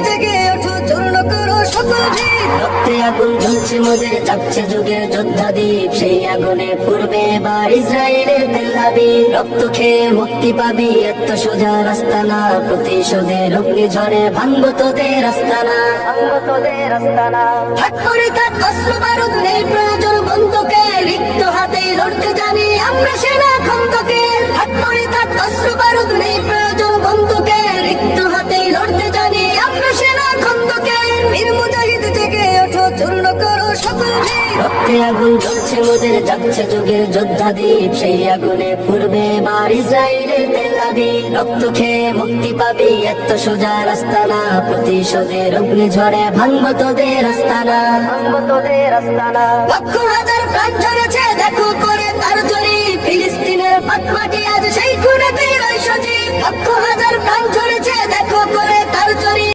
জেগে ওঠো, চূর্ণ করো সকল ভিড়। রক্তে আগুন জ্বলছে মোদের, জাগছে যুগের যোদ্ধা দ্বীপ। সেই আগুনে পূর্বে এবার ইসরায়েলের তেল আবিব। রক্ত খেয়ে মুক্তি পাবি, এত সোজা রাস্তা না। প্রতিশোধের অগ্নি ঝরে ভাঙবো তোদের আস্তানা, ভাঙবো তোদের আস্তানা। থাক করে থাক অস্ত্র বারুদ, নেই প্রয়োজন বন্ধুকে। রিক্ত হাতে লড়তে জানি আমরা সেনা খন্দকে। থাক করে থাক অস্ত্র বারুদ, নেই প্রয়োজন বন্ধুকে। রিক্ত হাতে লড়তে জানি আমরা সেনা খন্দকে। বীর মুজাহিদ জেগে ওঠো, চূর্ণ করো সকল ভিড়। রক্তে আগুন জ্বলছে মোদের, জাগছে যুগের যোদ্ধা দ্বীপ। সেই আগুনে পূর্বে এবার ইসরায়েলের তেল আবিব। রক্ত খেয়ে মুক্তি পাবি, এত সোজা রাস্তা না। প্রতিশোধের অগ্নি ঝরে ভাঙবো তোদের আস্তানা, ভাঙবো তোদের আস্তানা। লক্ষ হাজার প্রাণ ঝরেছে দেখো করে তার জরি। ফিলিস্তিনের পাক মাটি আজ সেই খুনেতে রয় সজীব। লক্ষ হাজার প্রাণ ঝরেছে দেখো করে তার জরি।